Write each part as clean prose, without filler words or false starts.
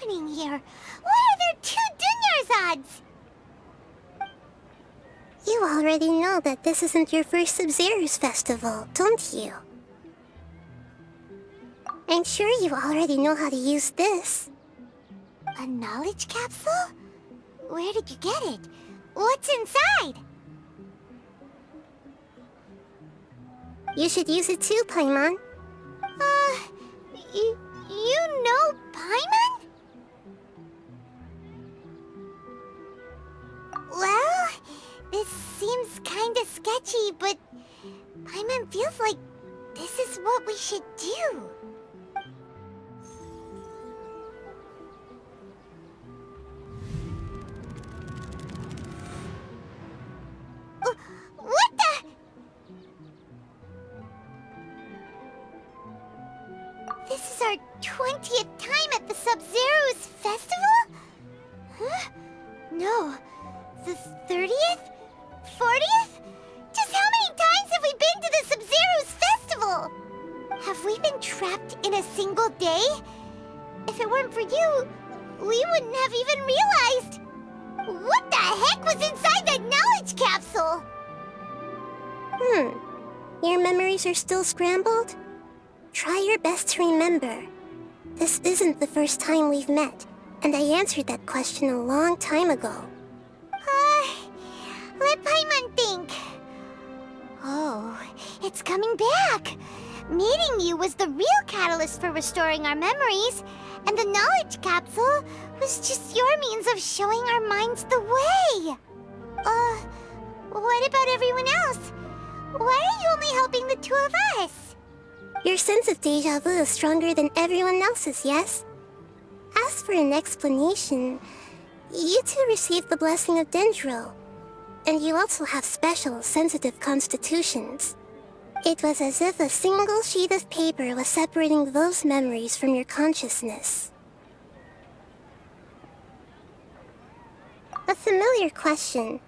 happening here? Why are there 2 Dunyarzad's? You already know that this isn't your first Sub-Zero's festival, don't you? I'm sure you already know how to use this. A knowledge capsule? Where did you get it? What's inside? You should use it too, Paimon. You know Paimon? Well, this seems kinda sketchy, but Paimon feels like this is what we should do. What the? This is our 20th time at the Sub-Zero's festival? Huh? No. The 30th? 40th? Just how many times have we been to the Sub-Zero's festival? Have we been trapped in a single day? If it weren't for you, we wouldn't have even realized. What the heck was inside that knowledge capsule? Your memories are still scrambled? Try your best to remember. This isn't the first time we've met, and I answered that question a long time ago. Let Paimon think. Oh, it's coming back. Meeting you was the real catalyst for restoring our memories, and the knowledge capsule was just your means of showing our minds the way. What about everyone else? Why are you only helping the 2 of us? Your sense of deja vu is stronger than everyone else's, yes? As for an explanation, you 2 received the blessing of Dendro, and you also have special, sensitive constitutions. It was as if a single sheet of paper was separating those memories from your consciousness. A familiar question.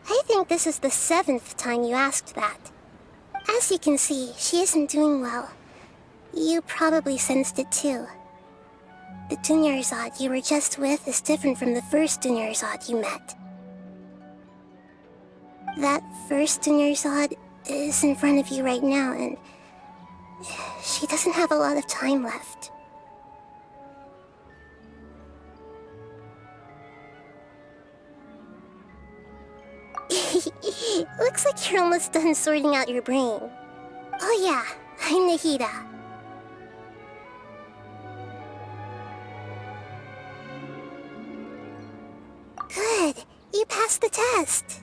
I think this is the 7th time you asked that. As you can see, she isn't doing well. You probably sensed it too. The Dunyarzad you were just with is different from the first Dunyarzad you met. That first Dunyarzad is in front of you right now, and she doesn't have a lot of time left. Looks like you're almost done sorting out your brain. Oh yeah, I'm Nahida. Good, you passed the test.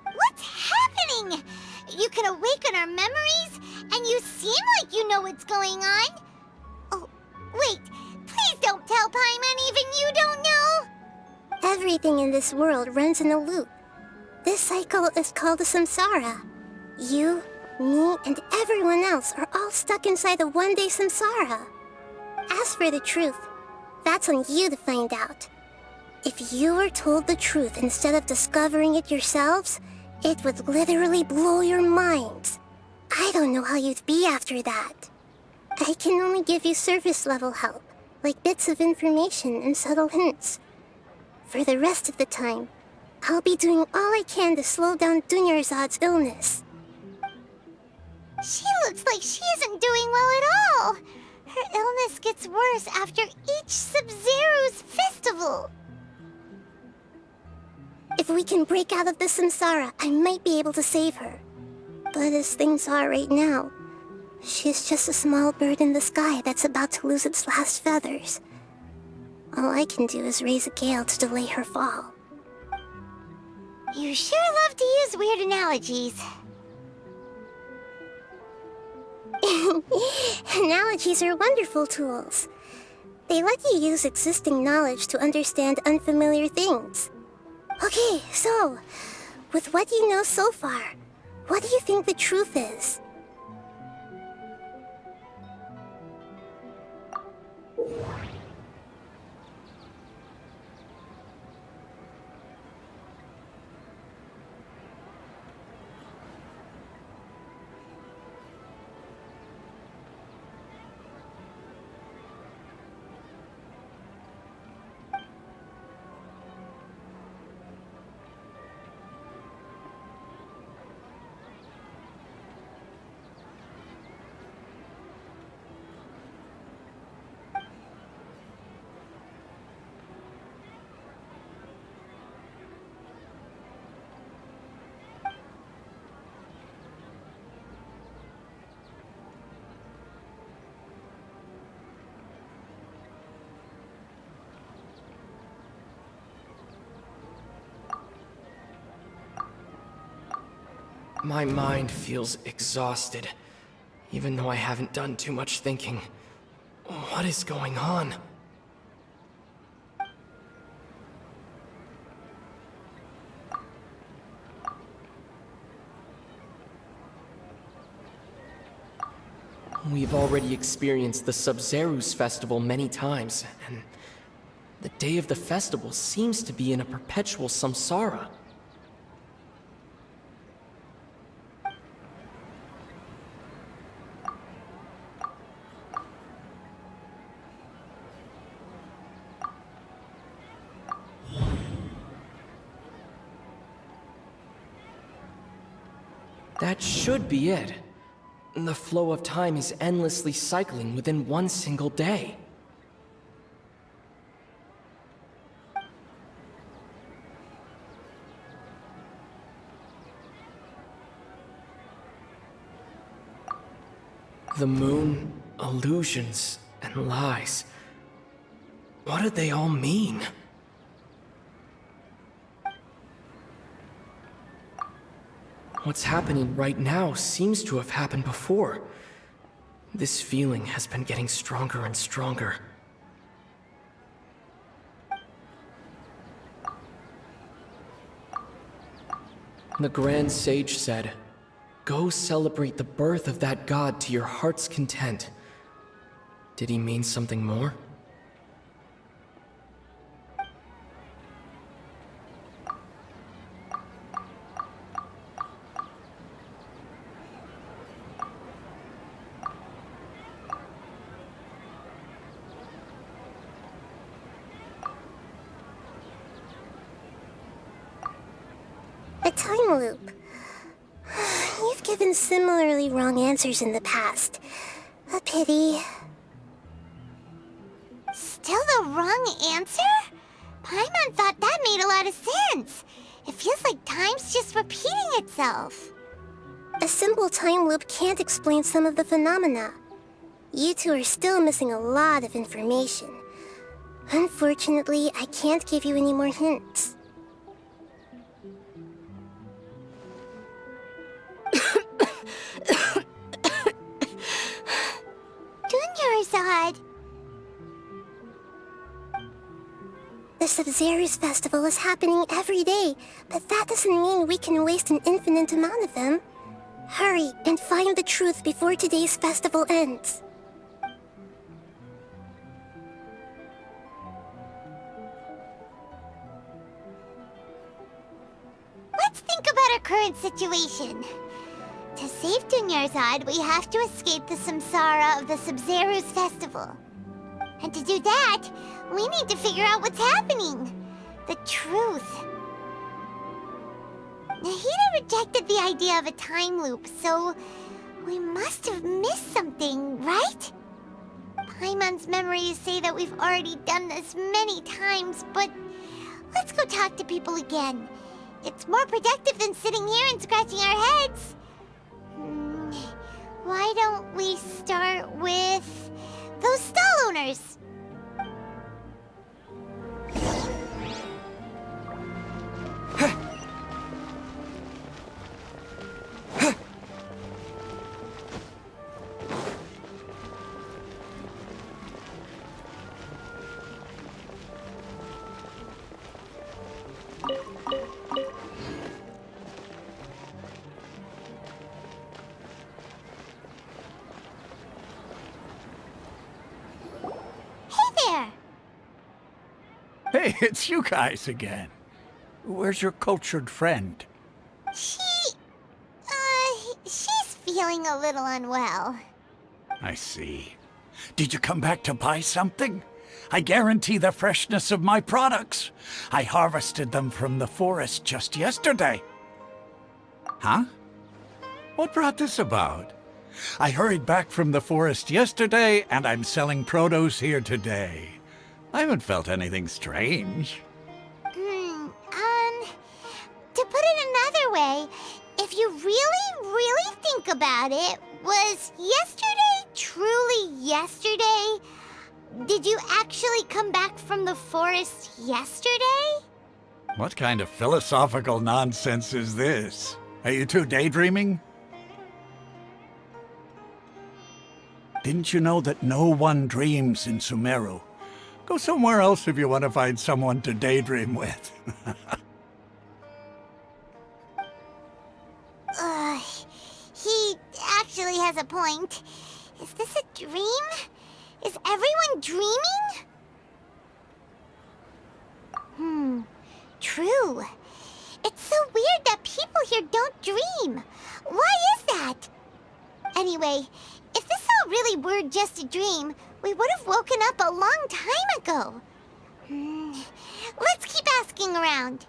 What's happening? You can awaken our memories, and you seem like you know what's going on. Oh, wait, please don't tell Paimon even you don't know. Everything in this world runs in a loop. This cycle is called a samsara. You, me, and everyone else are all stuck inside the one-day samsara. As for the truth, that's on you to find out. If you were told the truth instead of discovering it yourselves, it would literally blow your minds. I don't know how you'd be after that. I can only give you surface-level help, like bits of information and subtle hints. For the rest of the time, I'll be doing all I can to slow down Dunyarzad's illness. She looks like she isn't doing well at all. Her illness gets worse after each Sub-Zero's festival. If we can break out of the samsara, I might be able to save her. But as things are right now, she's just a small bird in the sky that's about to lose its last feathers. All I can do is raise a gale to delay her fall. You sure love to use weird analogies. Analogies are wonderful tools. They let you use existing knowledge to understand unfamiliar things. Okay, so, with what you know so far, what do you think the truth is? My mind feels exhausted, even though I haven't done too much thinking. What is going on? We've already experienced the Sub-Zero's festival many times, and the day of the festival seems to be in a perpetual samsara. That should be it. The flow of time is endlessly cycling within one single day. The moon, illusions, and lies. What do they all mean? What's happening right now seems to have happened before. This feeling has been getting stronger and stronger. The Grand Sage said, "Go celebrate the birth of that god to your heart's content." Did he mean something more? A time loop. You've given similarly wrong answers in the past. A pity. Still the wrong answer? Paimon thought that made a lot of sense. It feels like time's just repeating itself. A simple time loop can't explain some of the phenomena. You two are still missing a lot of information. Unfortunately, I can't give you any more hints. Dunyarzad. The Sub-Zero's festival is happening every day, but that doesn't mean we can waste an infinite amount of them. Hurry and find the truth before today's festival ends. Let's think about our current situation. To save Dunyarzad, we have to escape the samsara of the Sub-Zero's festival. And to do that, we need to figure out what's happening. The truth. Nahida rejected the idea of a time loop, so we must have missed something, right? Paimon's memories say that we've already done this many times, but let's go talk to people again. It's more productive than sitting here and scratching our heads. Why don't we start with those stall owners? Hey, it's you guys again. Where's your cultured friend? She's feeling a little unwell. I see. Did you come back to buy something? I guarantee the freshness of my products. I harvested them from the forest just yesterday. Huh? What brought this about? I hurried back from the forest yesterday, and I'm selling produce here today. I haven't felt anything strange. To put it another way, if you really think about it, was yesterday truly yesterday? Did you actually come back from the forest yesterday? What kind of philosophical nonsense is this? Are you two daydreaming? Didn't you know that no one dreams in Sumeru? Go somewhere else if you want to find someone to daydream with. He actually has a point. Is this a dream? Is everyone dreaming? True. It's so weird that people here don't dream. Why is that? Anyway, if this all really were just a dream, we would have woken up a long time ago. Let's keep asking around.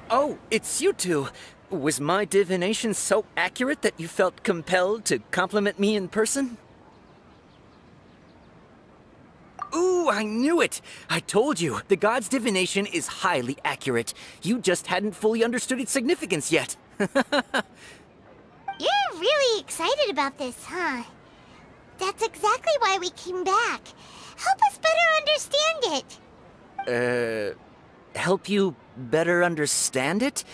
Oh, it's you two. Was my divination so accurate that you felt compelled to compliment me in person? Ooh, I knew it! I told you, the god's divination is highly accurate. You just hadn't fully understood its significance yet. You're really excited about this, huh? That's exactly why we came back. Help us better understand it. Help you better understand it?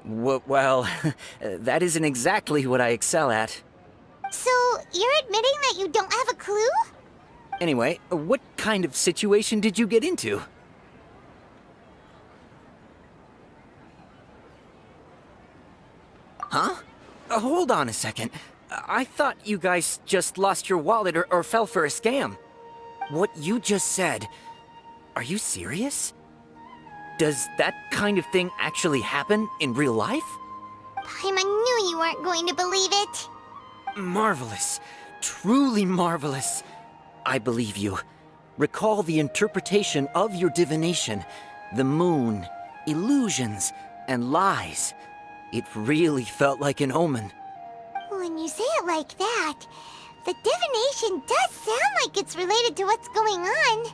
Well, that isn't exactly what I excel at. So, you're admitting that you don't have a clue? Anyway, what kind of situation did you get into? Huh? Hold on a second. I thought you guys just lost your wallet or fell for a scam. What you just said, are you serious? Does that kind of thing actually happen in real life? Paimon knew you weren't going to believe it. Marvelous. Truly marvelous. I believe you. Recall the interpretation of your divination, the moon, illusions, and lies. It really felt like an omen. When you say it like that, the divination does sound like it's related to what's going on.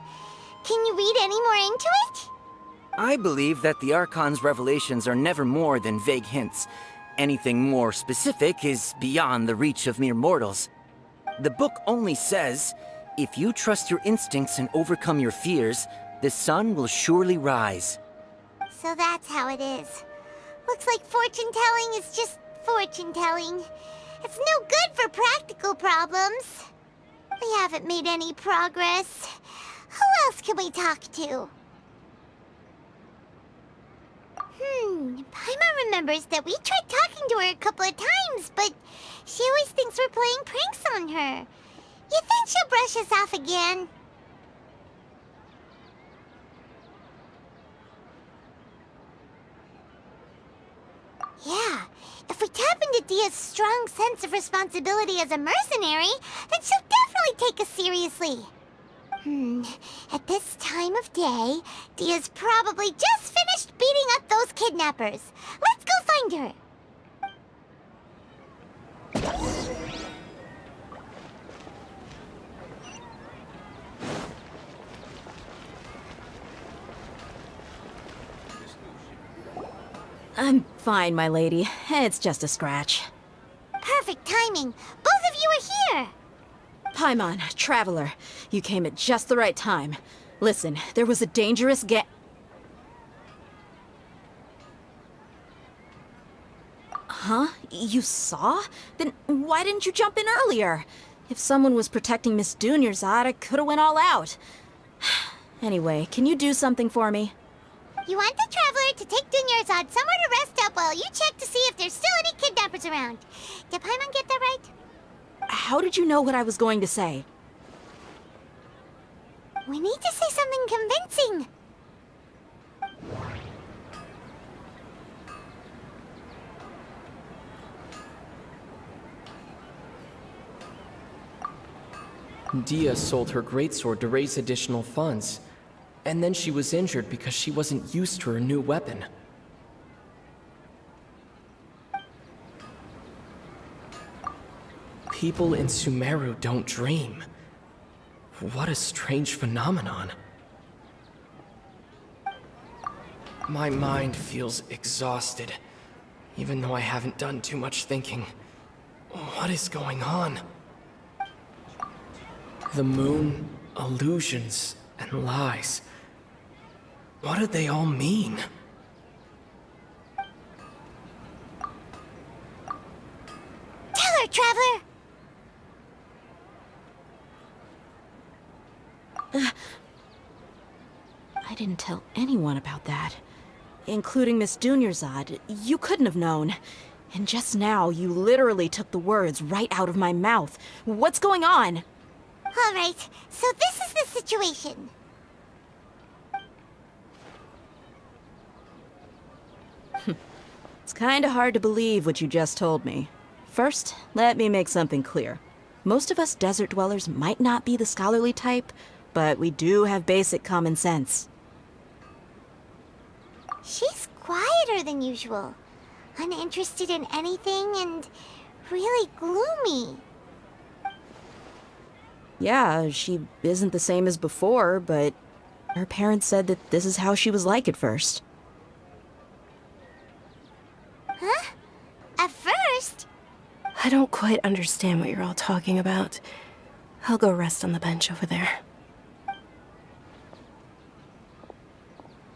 Can you read any more into it? I believe that the Archon's revelations are never more than vague hints. Anything more specific is beyond the reach of mere mortals. The book only says, if you trust your instincts and overcome your fears, the sun will surely rise. So that's how it is. Looks like fortune-telling is just fortune-telling. It's no good for practical problems. We haven't made any progress. Who else can we talk to? Paimon remembers that we tried talking to her a couple of times, but she always thinks we're playing pranks on her. You think she'll brush us off again? Yeah, if we tap into Dia's strong sense of responsibility as a mercenary, then she'll definitely take us seriously. At this time of day, Dia's probably just finished beating up those kidnappers. Let's go find her. I'm fine, my lady. It's just a scratch. Perfect timing. Both of you are here. Paimon, Traveler, you came at just the right time. Listen, there was a dangerous Huh? You saw? Then why didn't you jump in earlier? If someone was protecting Miss Dunyarzad, I could have went all out. Anyway, can you do something for me? You want the Traveler to take Dunyarzad somewhere to rest up while you check to see if there's still any kidnappers around. Did Paimon get that right? How did you know what I was going to say? We need to say something convincing. Dia sold her greatsword to raise additional funds, and then she was injured because she wasn't used to her new weapon. People in Sumeru don't dream. What a strange phenomenon. My mind feels exhausted, even though I haven't done too much thinking. What is going on? The moon, illusions and lies. What do they all mean? Tell her, Traveler! I didn't tell anyone about that. Including Miss Dunyarzad. You couldn't have known. And just now, you literally took the words right out of my mouth. What's going on? Alright, so this is the situation. It's kinda hard to believe what you just told me. First, let me make something clear. Most of us desert dwellers might not be the scholarly type, but we do have basic common sense. She's quieter than usual. Uninterested in anything and really gloomy. Yeah, she isn't the same as before, but her parents said that this is how she was like at first. Huh? At first? I don't quite understand what you're all talking about. I'll go rest on the bench over there.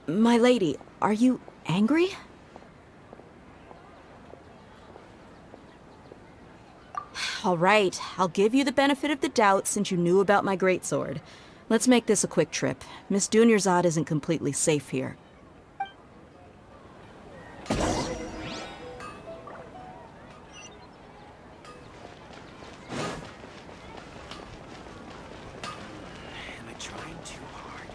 My lady, are you angry? All right, I'll give you the benefit of the doubt since you knew about my greatsword. Let's make this a quick trip. Miss Dunyarzad isn't completely safe here. Am I trying too hard?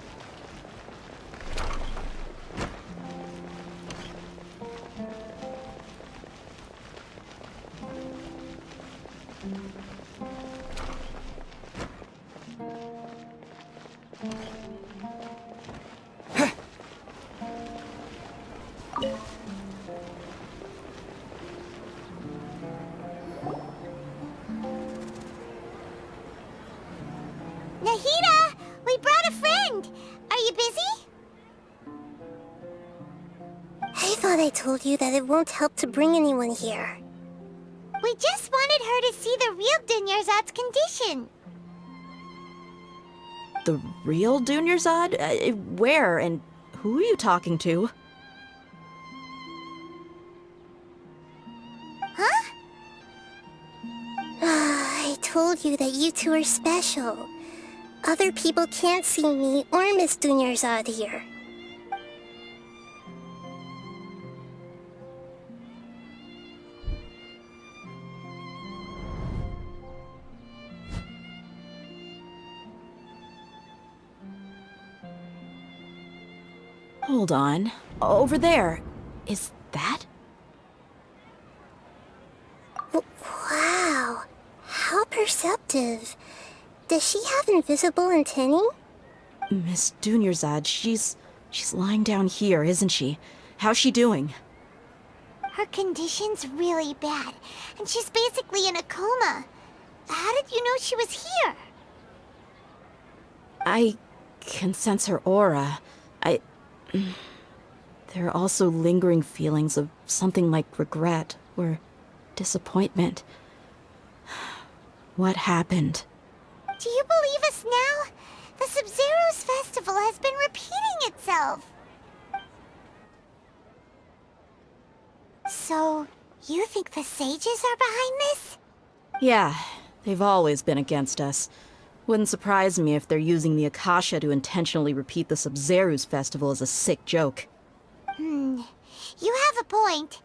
Nahida! We brought a friend! Are you busy? I thought I told you that it won't help to bring anyone here. We just wanted her to see the real Dunyarzad's condition. The real Dunyarzad? Where and who are you talking to? Huh? I told you that you two are special. Other people can't see me or Miss Dunyarzad here. Hold on. Over there. Is that? Wow, how perceptive. Does she have invisible antennae? Miss Dunyarzad, she's lying down here, isn't she? How's she doing? Her condition's really bad, and she's basically in a coma. How did you know she was here? I can sense her aura. There are also lingering feelings of something like regret or disappointment. What happened? Do you believe us now? The Sub-Zero's festival has been repeating itself. So, you think the sages are behind this? Yeah, they've always been against us. Wouldn't surprise me if they're using the Akasha to intentionally repeat the Sub-Zero's festival as a sick joke. You have a point.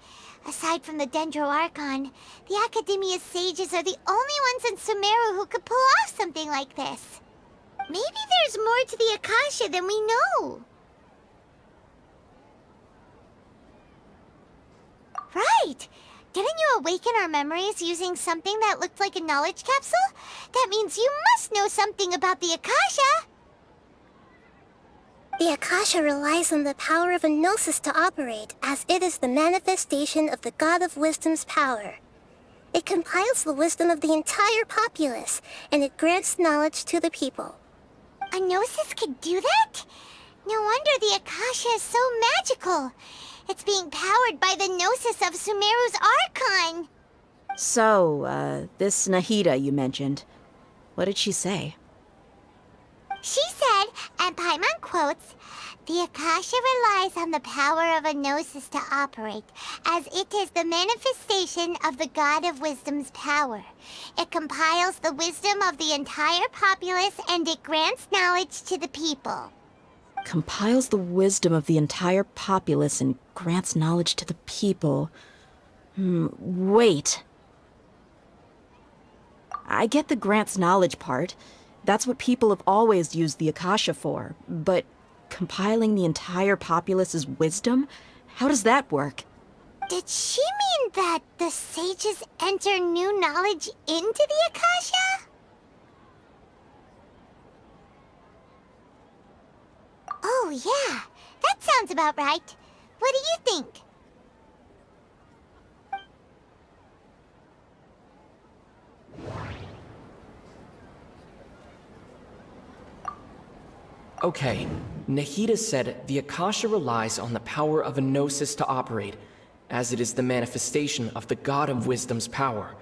Aside from the Dendro Archon, the Academia's sages are the only ones in Sumeru who could pull off something like this. Maybe there's more to the Akasha than we know. Right! Didn't you awaken our memories using something that looked like a knowledge capsule? That means you must know something about the Akasha! The Akasha relies on the power of a gnosis to operate, as it is the manifestation of the God of Wisdom's power. It compiles the wisdom of the entire populace, and it grants knowledge to the people. A gnosis could do that? No wonder the Akasha is so magical. It's being powered by the gnosis of Sumeru's Archon. So, this Nahida you mentioned, what did she say? She said, and Paimon quotes, "The Akasha relies on the power of a gnosis to operate, as it is the manifestation of the God of Wisdom's power. It compiles the wisdom of the entire populace and it grants knowledge to the people." Compiles the wisdom of the entire populace and grants knowledge to the people. Wait. I get the grants knowledge part. That's what people have always used the Akasha for. But compiling the entire populace's wisdom? How does that work? Did she mean that the sages enter new knowledge into the Akasha? Oh yeah, that sounds about right. What do you think? Okay, Nahida said the Akasha relies on the power of a gnosis to operate, as it is the manifestation of the God of Wisdom's power.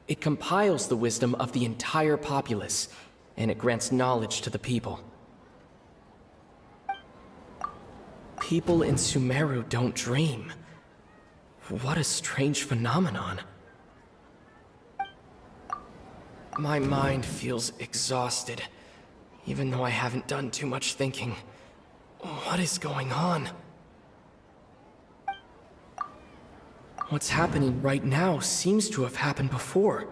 It compiles the wisdom of the entire populace, and it grants knowledge to the people. People in Sumeru don't dream. What a strange phenomenon. My mind feels exhausted, even though I haven't done too much thinking. What is going on? What's happening right now seems to have happened before.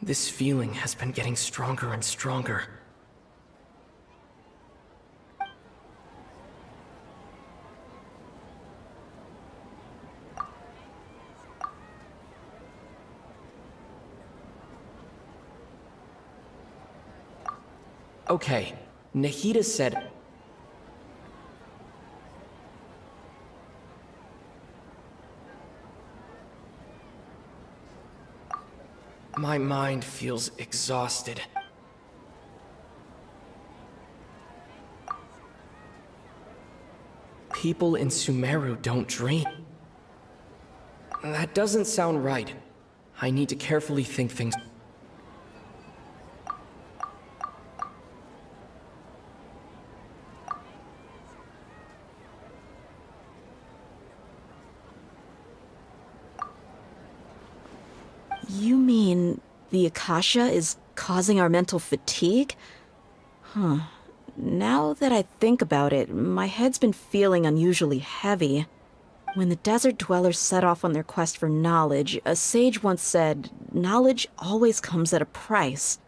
This feeling has been getting stronger and stronger. Okay, Nahida said... My mind feels exhausted. People in Sumeru don't dream. That doesn't sound right. I need to carefully think things. You mean the Akasha is causing our mental fatigue? Now that I think about it, my head's been feeling unusually heavy. When the desert dwellers set off on their quest for knowledge, a sage once said, knowledge always comes at a price.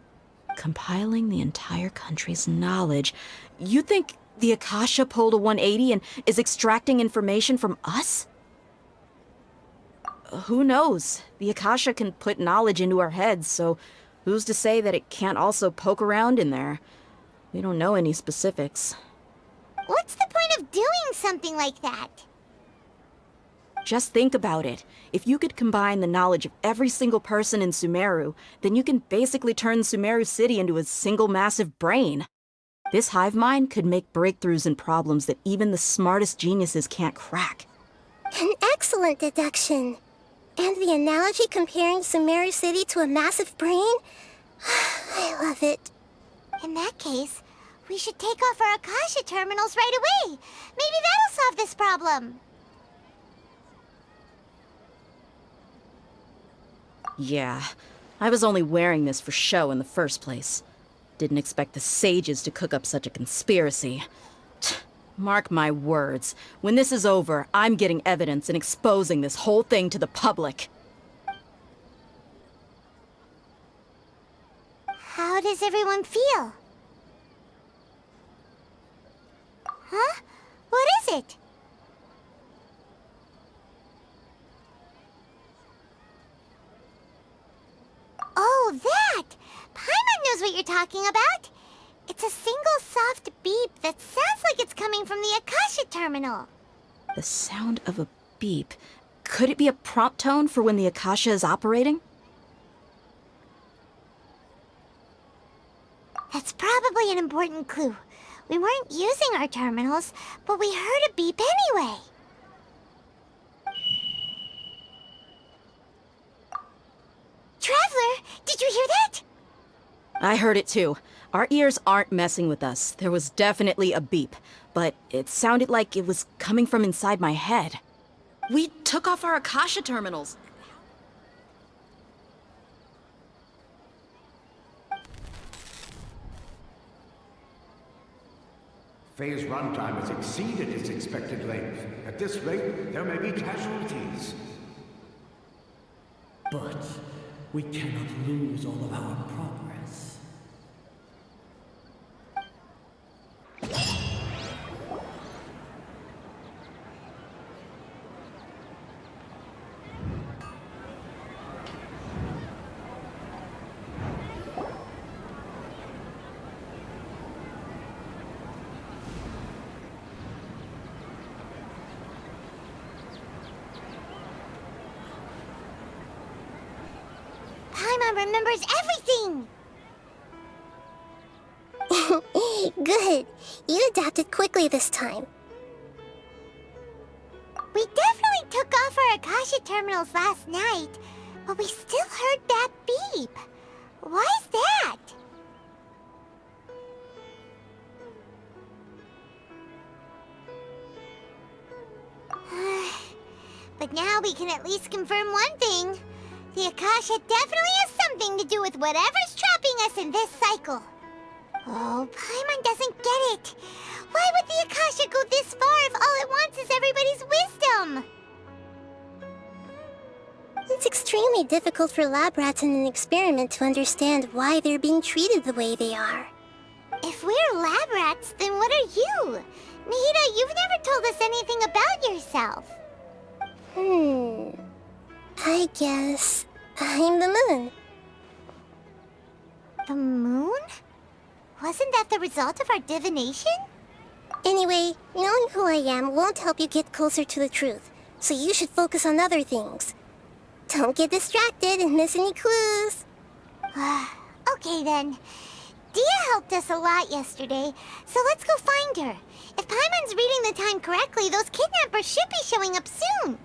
Compiling the entire country's knowledge. You think the Akasha pulled a 180 and is extracting information from us? Who knows? The Akasha can put knowledge into our heads, so who's to say that it can't also poke around in there? We don't know any specifics. What's the point of doing something like that? Just think about it. If you could combine the knowledge of every single person in Sumeru, then you can basically turn Sumeru City into a single massive brain. This hive mind could make breakthroughs in problems that even the smartest geniuses can't crack. An excellent deduction. And the analogy comparing Sumeru City to a massive brain? I love it. In that case, we should take off our Akasha terminals right away. Maybe that'll solve this problem. Yeah, I was only wearing this for show in the first place. Didn't expect the sages to cook up such a conspiracy. Mark my words, when this is over, I'm getting evidence and exposing this whole thing to the public. How does everyone feel? Huh? What is it? Oh, that! Paimon knows what you're talking about. It's a single soft beep that sounds like it's coming from the Akasha terminal. The sound of a beep. Could it be a prompt tone for when the Akasha is operating? That's probably an important clue. We weren't using our terminals, but we heard a beep anyway. Traveler, did you hear that? I heard it too. Our ears aren't messing with us. There was definitely a beep, but it sounded like it was coming from inside my head. We took off our Akasha terminals. Phase runtime has exceeded its expected length. At this rate, there may be casualties. But we cannot lose all of our progress. Paimon remembers everything! Good. You adapted quickly this time. We definitely took off our Akasha terminals last night, but we still heard that beep. Why is that? But now we can at least confirm one thing. The Akasha definitely has something to do with whatever's trapping us in this cycle. Oh, Paimon doesn't get it. Why would the Akasha go this far if all it wants is everybody's wisdom? It's extremely difficult for lab rats in an experiment to understand why they're being treated the way they are. If we're lab rats, then what are you? Nahida, you've never told us anything about yourself. I guess I'm the moon. The moon? Wasn't that the result of our divination? Anyway, knowing who I am won't help you get closer to the truth, so you should focus on other things. Don't get distracted and miss any clues. Okay then. Dia helped us a lot yesterday, so let's go find her. If Paimon's reading the time correctly, those kidnappers should be showing up soon.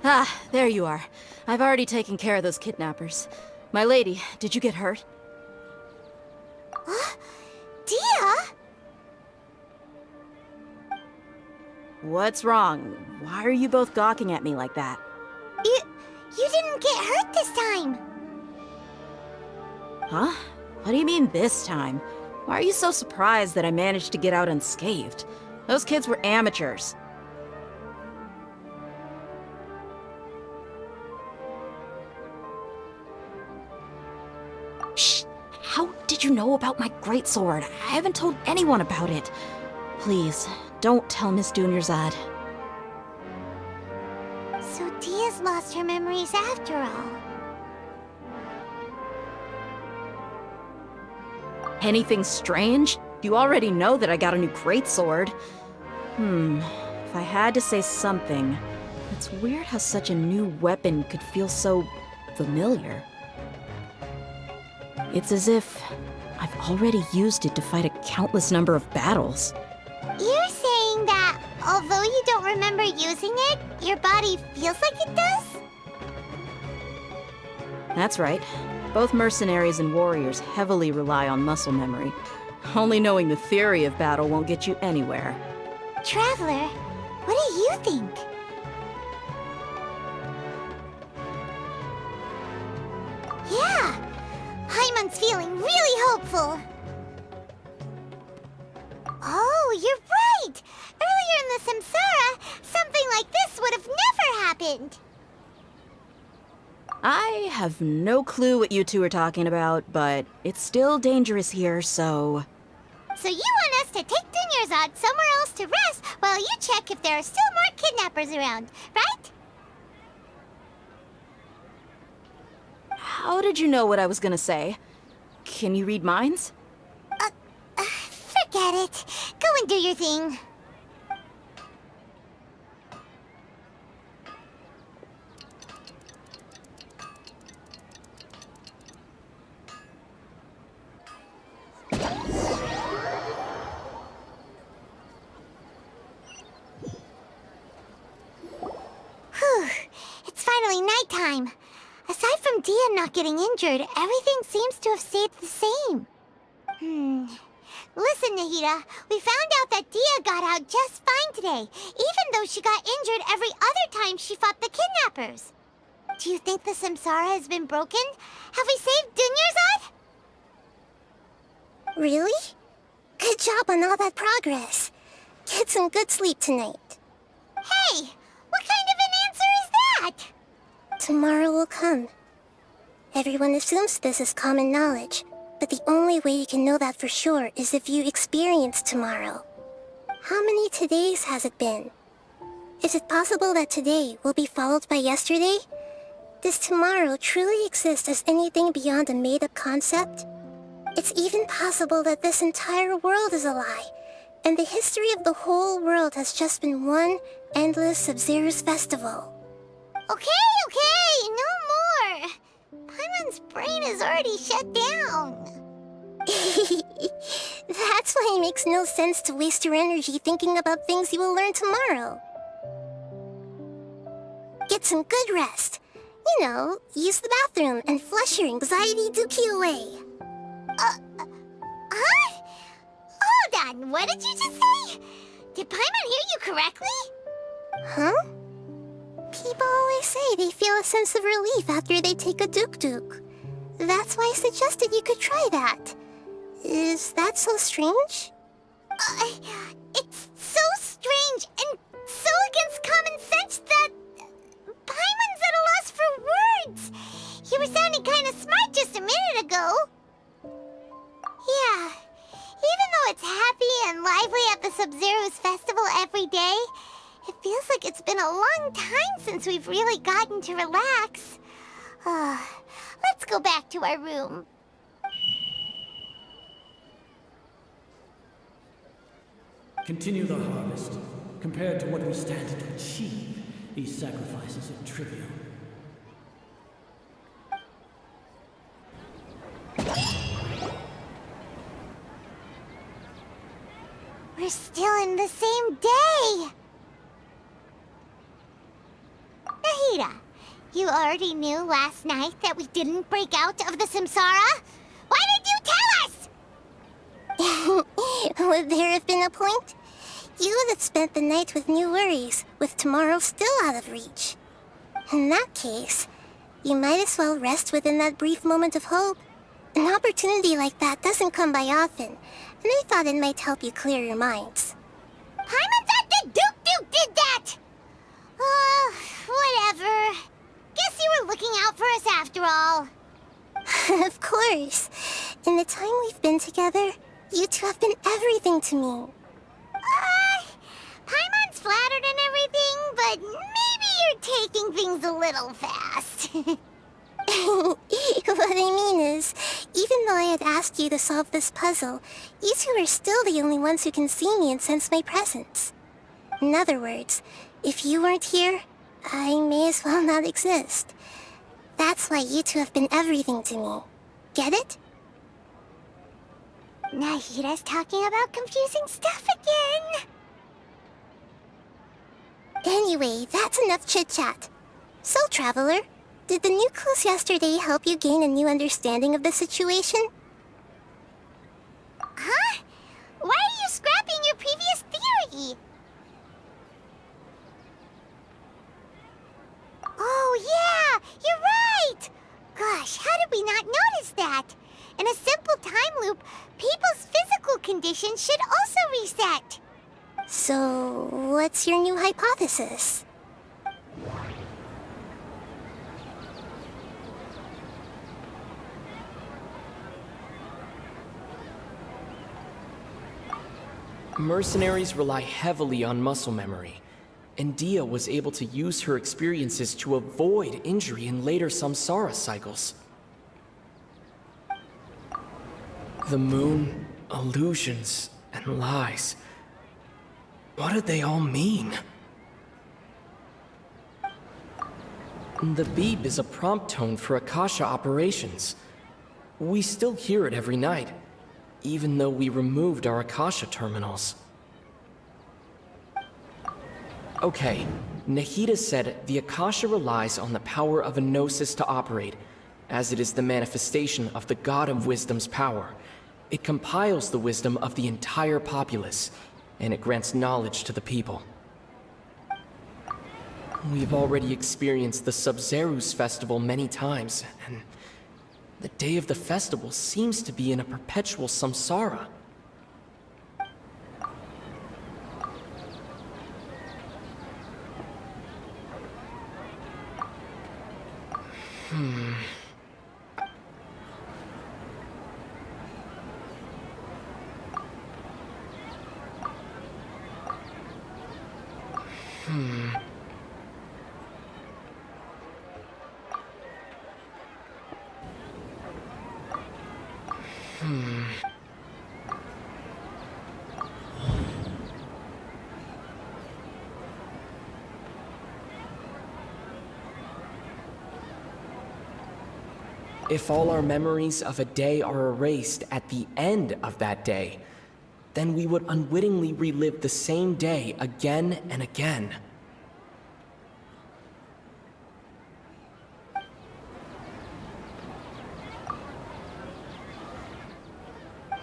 Ah, there you are. I've already taken care of those kidnappers. My lady, did you get hurt? Dia? What's wrong? Why are you both gawking at me like that? You didn't get hurt this time. Huh? What do you mean this time? Why are you so surprised that I managed to get out unscathed? Those kids were amateurs. Shh! How did you know about my greatsword? I haven't told anyone about it. Please, don't tell Miss Dunyarzad. So Dia's lost her memories after all. Anything strange? You already know that I got a new greatsword. If I had to say something, it's weird how such a new weapon could feel so familiar. It's as if I've already used it to fight a countless number of battles. You're saying that although you don't remember using it, your body feels like it does? That's right. Both mercenaries and warriors heavily rely on muscle memory. Only knowing the theory of battle won't get you anywhere. Traveler, what do you think? Yeah, Paimon's feeling really hopeful. Oh, you're right! Earlier in the Samsara, something like this would have never happened. I have no clue what you two are talking about, but it's still dangerous here, so... So you want us to take Dunyarzad somewhere else to rest while you check if there are still more kidnappers around, right? How did you know what I was gonna say? Can you read minds? Forget it. Go and do your thing. time. Aside from Dia not getting injured, everything seems to have stayed the same. Listen, Nahida, we found out that Dia got out just fine today, even though she got injured every other time she fought the kidnappers. Do you think the Samsara has been broken? Have we saved Dunyarzad? Really? Good job on all that progress. Get some good sleep tonight. Hey, what kind of an answer is that? Tomorrow will come. Everyone assumes this is common knowledge, but the only way you can know that for sure is if you experience tomorrow. How many todays has it been? Is it possible that today will be followed by yesterday? Does tomorrow truly exist as anything beyond a made-up concept? It's even possible that this entire world is a lie, and the history of the whole world has just been one endless Sub-Zero's festival. Okay, no more. Paimon's brain is already shut down. That's why it makes no sense to waste your energy thinking about things you will learn tomorrow. Get some good rest. You know, use the bathroom and flush your anxiety dookie away. Huh? Hold on, what did you just say? Did Paimon hear you correctly? Huh? People always say they feel a sense of relief after they take a duk-duk. That's why I suggested you could try that. Is that so strange? It's so strange and so against common sense that Paimon's at a loss for words. You were sounding kind of smart just a minute ago. Yeah, even though it's happy and lively at the Sub-Zero's festival every day, it feels like it's been a long time since we've really gotten to relax. Let's go back to our room. Continue the harvest. Compared to what we stand to achieve, these sacrifices are trivial. We're still in the same day! Nahida, you already knew last night that we didn't break out of the Samsara? Why did you tell us? Would there have been a point? You would have spent the night with new worries, with tomorrow still out of reach. In that case, you might as well rest within that brief moment of hope. An opportunity like that doesn't come by often, and I thought it might help you clear your minds. Paimon thought the Duke did that! Whatever. Guess you were looking out for us after all. Of course. In the time we've been together, you two have been everything to me. Paimon's flattered and everything, but maybe you're taking things a little fast. What I mean is, even though I had asked you to solve this puzzle, you two are still the only ones who can see me and sense my presence. In other words, if you weren't here, I may as well not exist. That's why you two have been everything to me. Get it? Nahida's talking about confusing stuff again. Anyway, that's enough chit-chat. So, Traveler, did the new clues yesterday help you gain a new understanding of the situation? Huh? Why are you scrapping your previous theory? Oh yeah, you're right! Gosh, how did we not notice that? In a simple time loop, people's physical conditions should also reset. So, what's your new hypothesis? Mercenaries rely heavily on muscle memory, and Dia was able to use her experiences to avoid injury in later samsara cycles. The moon, illusions, and lies. What did they all mean? The beep is a prompt tone for Akasha operations. We still hear it every night, even though we removed our Akasha terminals. Okay, Nahida said the Akasha relies on the power of a gnosis to operate, as it is the manifestation of the God of Wisdom's power. It compiles the wisdom of the entire populace, and it grants knowledge to the people. We've already experienced the Sub-Zerus festival many times, and the day of the festival seems to be in a perpetual samsara. If all our memories of a day are erased at the end of that day, then we would unwittingly relive the same day again and again.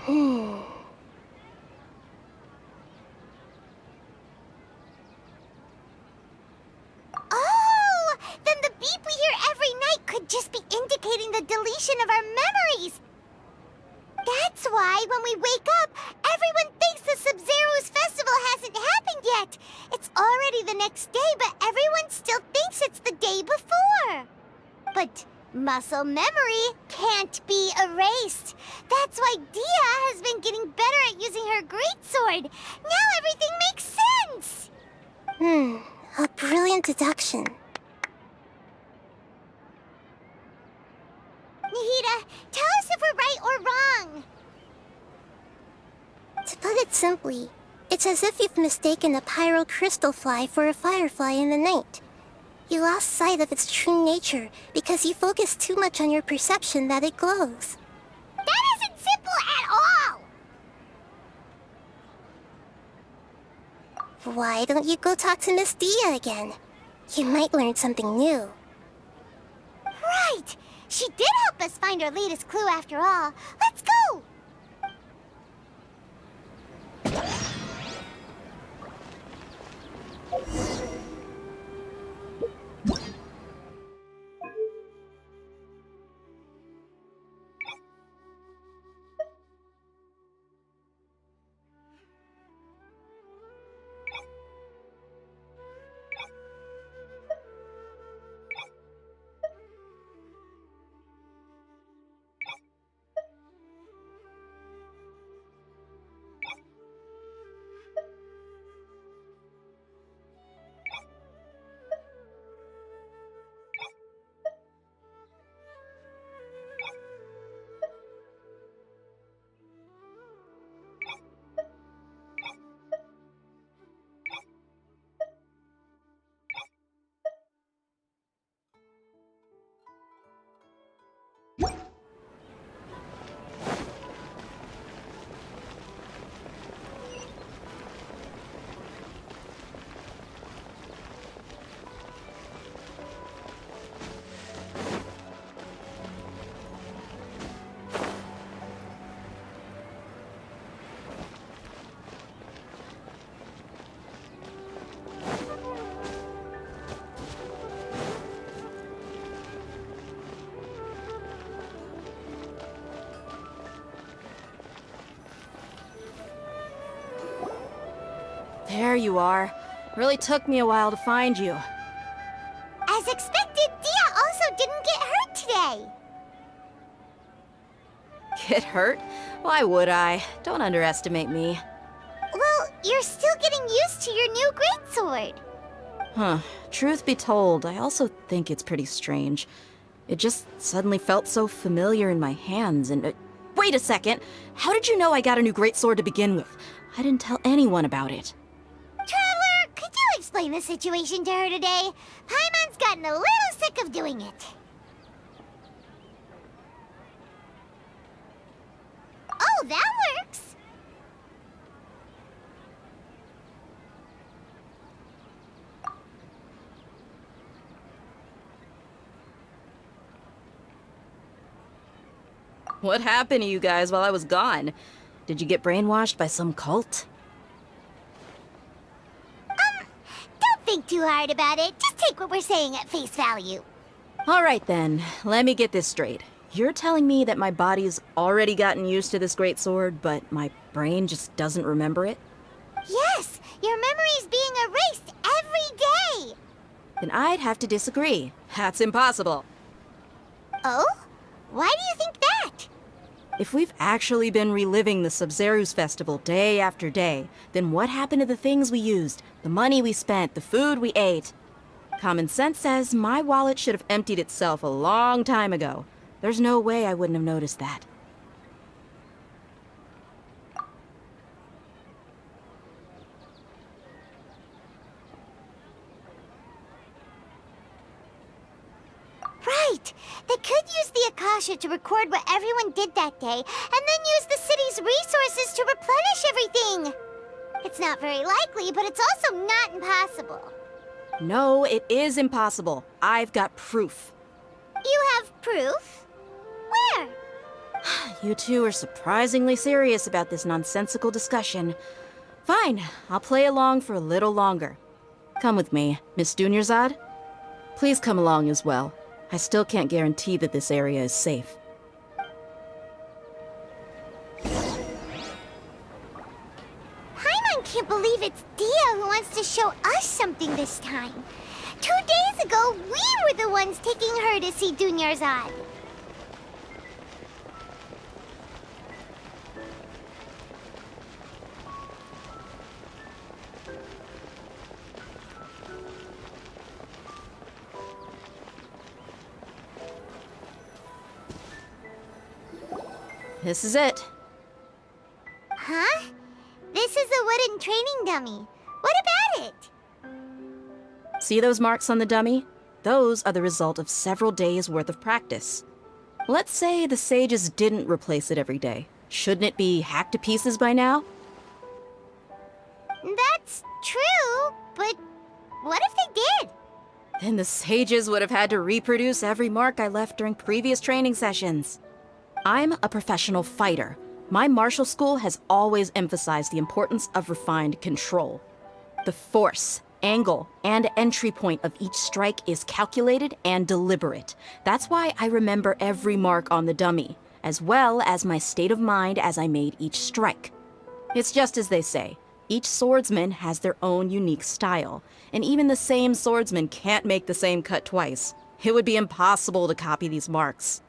Oh! Then the beep we hear every night could just be indicating the deletion of our memories! That's why when we wake up, everyone thinks the Sub-Zero's festival hasn't happened yet! It's already the next day, but everyone still thinks it's the day before! But muscle memory can't be erased. That's why Dia has been getting better at using her greatsword. Now everything makes sense! A brilliant deduction. Nahida, tell us if we're right or wrong. To put it simply, it's as if you've mistaken a pyro crystal fly for a firefly in the night. You lost sight of its true nature because you focused too much on your perception that it glows. That isn't simple at all! Why don't you go talk to Miss Dia again? You might learn something new. Right! She did help us find our latest clue after all. Let's go! There you are. Really took me a while to find you. As expected, Dia also didn't get hurt today. Get hurt? Why would I? Don't underestimate me. Well, you're still getting used to your new greatsword. Huh. Truth be told, I also think it's pretty strange. It just suddenly felt so familiar in my hands and... wait a second! How did you know I got a new greatsword to begin with? I didn't tell anyone about it. Traveler, could you explain the situation to her today? Paimon's gotten a little sick of doing it. Oh, that works! What happened to you guys while I was gone? Did you get brainwashed by some cult? Don't think too hard about it. Just take what we're saying at face value. All right then, let me get this straight. You're telling me that my body's already gotten used to this great sword, but my brain just doesn't remember it? Yes, your memory's being erased every day. Then I'd have to disagree. That's impossible. Oh? Why do you think that? If we've actually been reliving the Sub-Zero's festival day after day, then what happened to the things we used, the money we spent, the food we ate? Common sense says my wallet should have emptied itself a long time ago. There's no way I wouldn't have noticed that. Right! They could use the Akasha to record what everyone did that day, and then use the city's resources to replenish everything! It's not very likely, but it's also not impossible. No, it is impossible. I've got proof. You have proof? Where? You two are surprisingly serious about this nonsensical discussion. Fine, I'll play along for a little longer. Come with me, Miss Dunyarzad. Please come along as well. I still can't guarantee that this area is safe. Paimon can't believe it's Dia who wants to show us something this time. 2 days ago, we were the ones taking her to see Dunyarzad. This is it. Huh? This is a wooden training dummy. What about it? See those marks on the dummy? Those are the result of several days' worth of practice. Let's say the sages didn't replace it every day. Shouldn't it be hacked to pieces by now? That's true, but what if they did? Then the sages would have had to reproduce every mark I left during previous training sessions. I'm a professional fighter. My martial school has always emphasized the importance of refined control. The force, angle, and entry point of each strike is calculated and deliberate. That's why I remember every mark on the dummy, as well as my state of mind as I made each strike. It's just as they say, each swordsman has their own unique style, and even the same swordsman can't make the same cut twice. It would be impossible to copy these marks.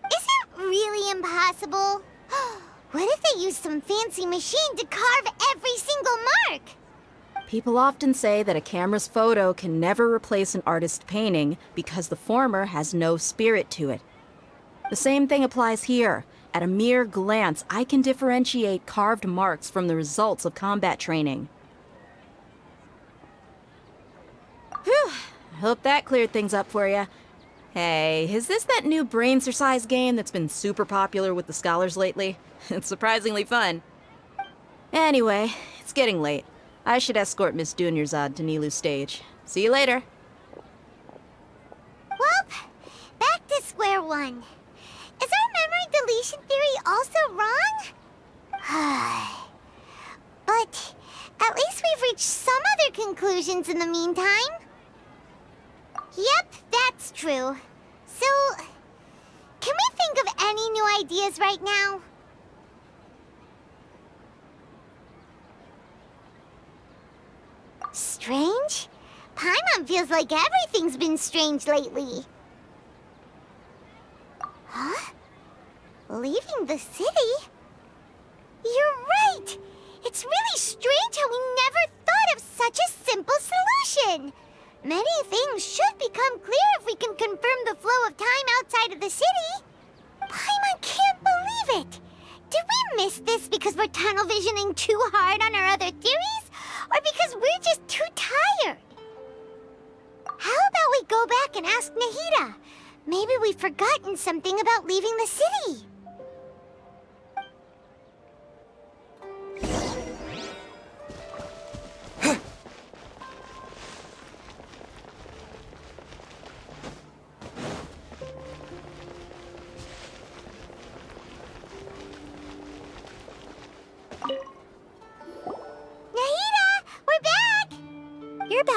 Is it really impossible? What if they used some fancy machine to carve every single mark? People often say that a camera's photo can never replace an artist's painting because the former has no spirit to it. The same thing applies here. At a mere glance, I can differentiate carved marks from the results of combat training. Whew, I hope that cleared things up for you. Hey, is this that new brain exercise game that's been super popular with the scholars lately? It's surprisingly fun. Anyway, it's getting late. I should escort Miss Dunyarzad to Nilu's stage. See you later. Well, back to square one. Is our memory deletion theory also wrong? But at least we've reached some other conclusions in the meantime. Yep, that's true. So, can we think of any new ideas right now? Strange? Paimon feels like everything's been strange lately. Huh? Leaving the city? You're right! It's really strange how we never thought of such a simple solution! Many things should become clear if we can confirm the flow of time outside of the city. Paimon can't believe it! Did we miss this because we're tunnel visioning too hard on our other theories? Or because we're just too tired? How about we go back and ask Nahida? Maybe we've forgotten something about leaving the city.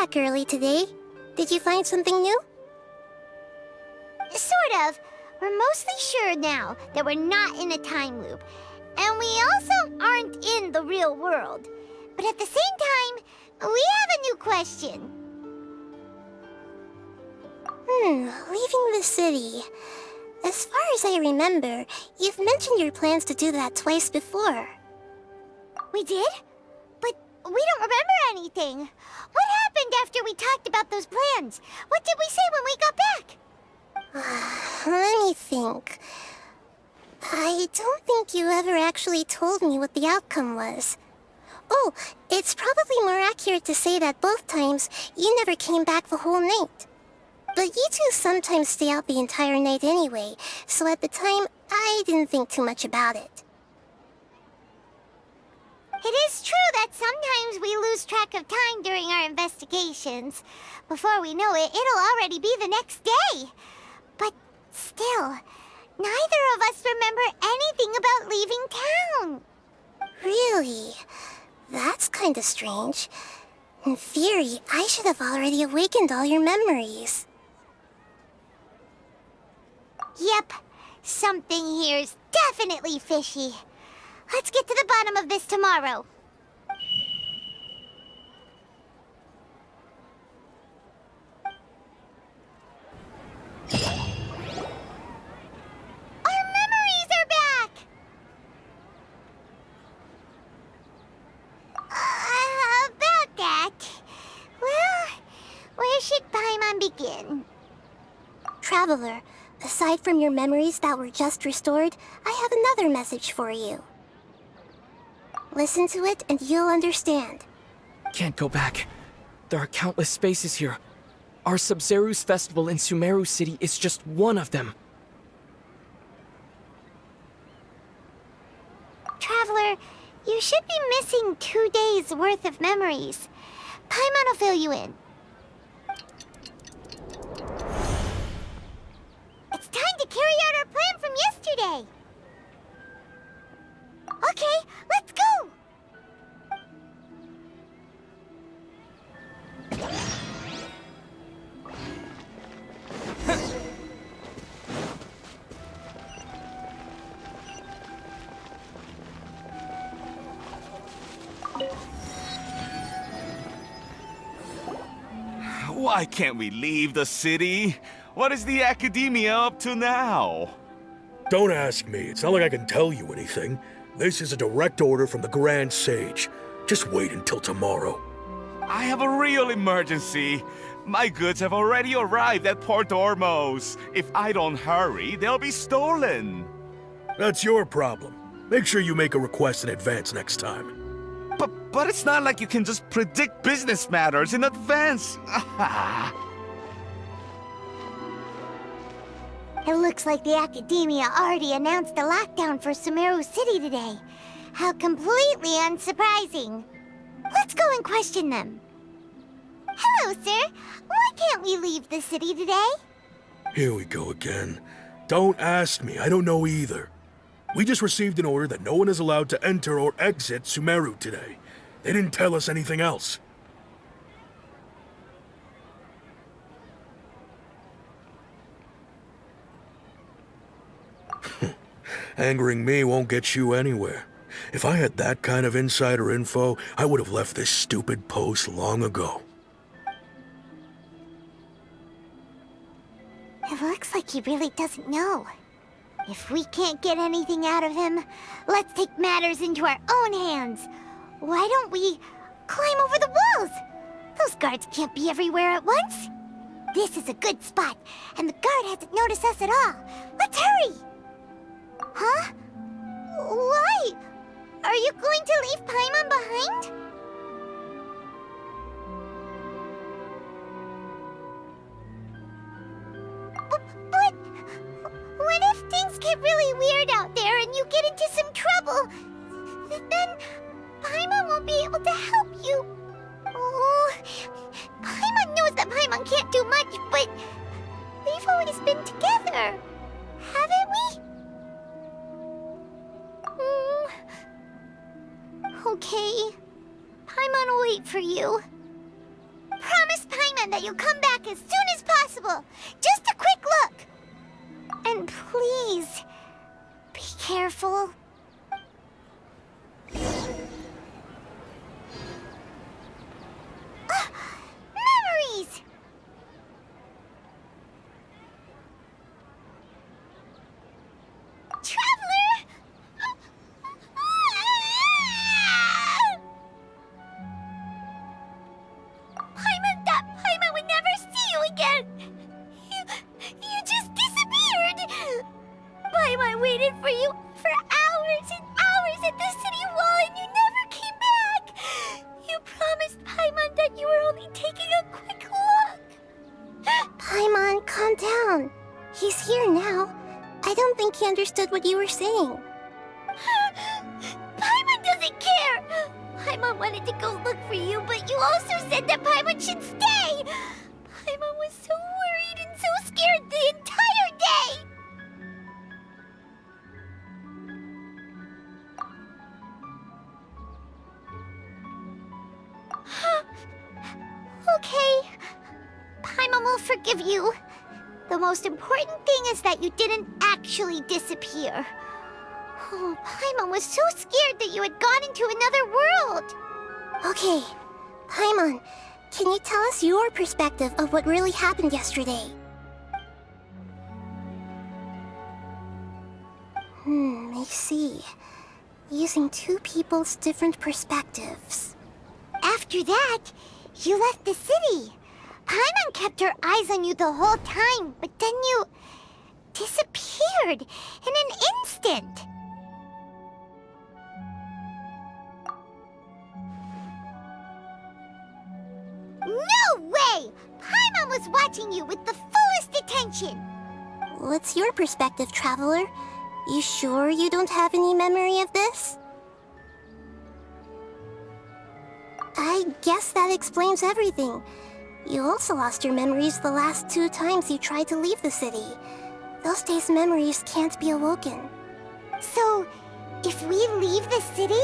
back early today. Did you find something new? Sort of. We're mostly sure now that we're not in a time loop. And we also aren't in the real world. But at the same time, we have a new question. Leaving the city. As far as I remember, you've mentioned your plans to do that twice before. We did? But we don't remember anything. What happened after we talked about those plans? What did we say when we got back? Let me think. I don't think you ever actually told me what the outcome was. Oh, it's probably more accurate to say that both times you never came back the whole night. But you two sometimes stay out the entire night anyway, so at the time, I didn't think too much about it. It is true that sometimes we lose track of time during our investigations. Before we know it, it'll already be the next day. But still, neither of us remember anything about leaving town. Really? That's kinda strange. In theory, I should have already awakened all your memories. Yep, something here's definitely fishy. Let's get to the bottom of this tomorrow. Our memories are back! About that... Well, where should Paimon begin? Traveler, aside from your memories that were just restored, I have another message for you. Listen to it and you'll understand. Can't go back. There are countless spaces here. Our Sub-Zero's festival in Sumeru City is just one of them. Traveler, you should be missing 2 days' worth of memories. Paimon will fill you in. It's time to carry out our plan from yesterday. Okay, let's go! Why can't we leave the city? What is the academia up to now? Don't ask me. It's not like I can tell you anything. This is a direct order from the Grand Sage. Just wait until tomorrow. I have a real emergency. My goods have already arrived at Port Ormos. If I don't hurry, they'll be stolen. That's your problem. Make sure you make a request in advance next time. But it's not like you can just predict business matters in advance. It looks like the Academia already announced a lockdown for Sumeru City today. How completely unsurprising. Let's go and question them. Hello, sir. Why can't we leave the city today? Here we go again. Don't ask me. I don't know either. We just received an order that no one is allowed to enter or exit Sumeru today. They didn't tell us anything else. Angering me won't get you anywhere. If I had that kind of insider info, I would have left this stupid post long ago. It looks like he really doesn't know. If we can't get anything out of him, let's take matters into our own hands. Why don't we climb over the walls? Those guards can't be everywhere at once. This is a good spot, and the guard hasn't noticed us at all. Let's hurry! Huh? Why? Are you going to leave Paimon behind? But what if things get really weird out there and you get into some trouble? Then Paimon won't be able to help you. Oh, Paimon knows that Paimon can't do much, but we've always been together, haven't we? Okay. Paimon will wait for you. Promise demand that you come back as soon as possible. Just a quick look. And please, be careful. Memories! Traveler! Paimon would never see you again! You just disappeared! Paimon waited for you for hours and hours at the city wall and you never came back! You promised Paimon that you were only taking a quick look! Paimon, calm down. He's here now. I don't think he understood what you were saying. Paimon doesn't care! Paimon wanted to go look for you, but you also said that Paimon should stay! Paimon was so worried and so scared the entire day! Okay. Paimon will forgive you. The most important thing is that you didn't actually disappear. Oh, Paimon was so scared that you had gone into another world. Okay, Paimon, can you tell us your perspective of what really happened yesterday? I see. Using two people's different perspectives. After that, you left the city. Paimon kept her eyes on you the whole time, but then you disappeared in an instant. No way! Paimon was watching you with the fullest attention. What's your perspective, Traveler? You sure you don't have any memory of this? I guess that explains everything. You also lost your memories the last 2 times you tried to leave the city. Those days' memories can't be awoken. So, if we leave the city,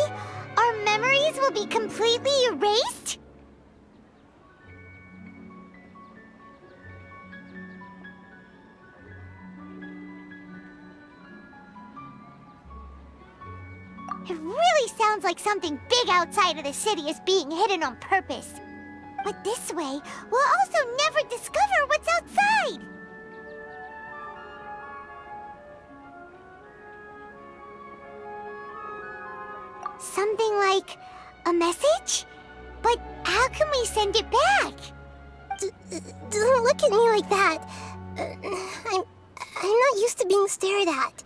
our memories will be completely erased? It really sounds like something big outside of the city is being hidden on purpose. But this way, we'll also never discover what's outside. Something like a message? But how can we send it back? Don't look at me like that. I'm not used to being stared at.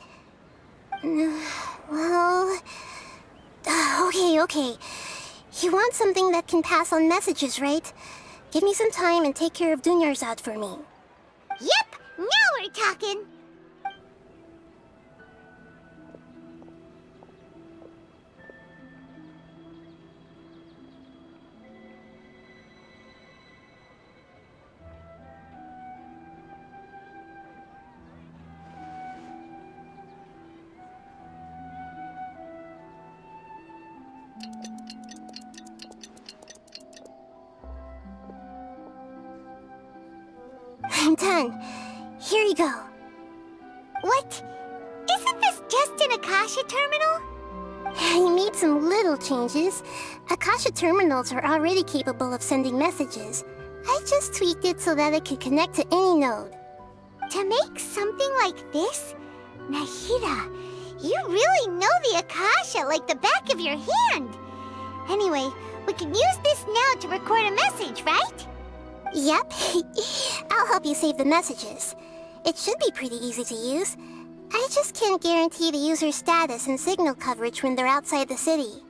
Well... Okay. You want something that can pass on messages, right? Give me some time and take care of Dunyarzad for me. Yep! Now we're talking! I'm done. Here you go. What? Isn't this just an Akasha terminal? I made some little changes. Akasha terminals are already capable of sending messages. I just tweaked it so that it could connect to any node. To make something like this? Nahida, you really know the Akasha like the back of your hand. Anyway, we can use this now to record a message, right? Yep. I'll help you save the messages. It should be pretty easy to use. I just can't guarantee the user's status and signal coverage when they're outside the city.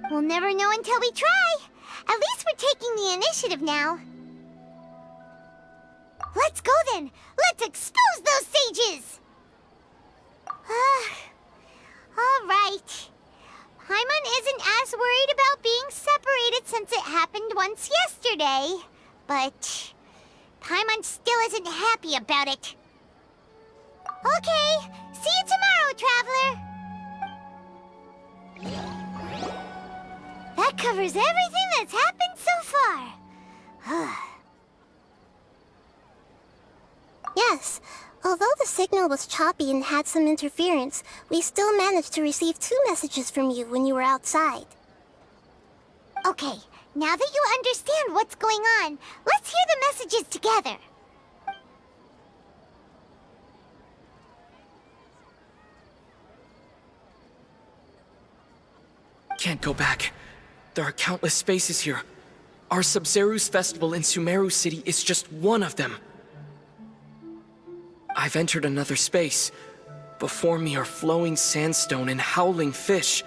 We'll never know until we try. At least we're taking the initiative now. Let's go then. Let's expose those sages. All right. Paimon isn't as worried about being separated since it happened once yesterday. But Paimon still isn't happy about it. Okay, see you tomorrow, Traveler. That covers everything that's happened so far. signal was choppy and had some interference, we still managed to receive 2 messages from you when you were outside. Okay, now that you understand what's going on, let's hear the messages together. Can't go back. There are countless spaces here. Our Sub-Zeru's festival in Sumeru City is just one of them. I've entered another space. Before me are flowing sandstone and howling fish.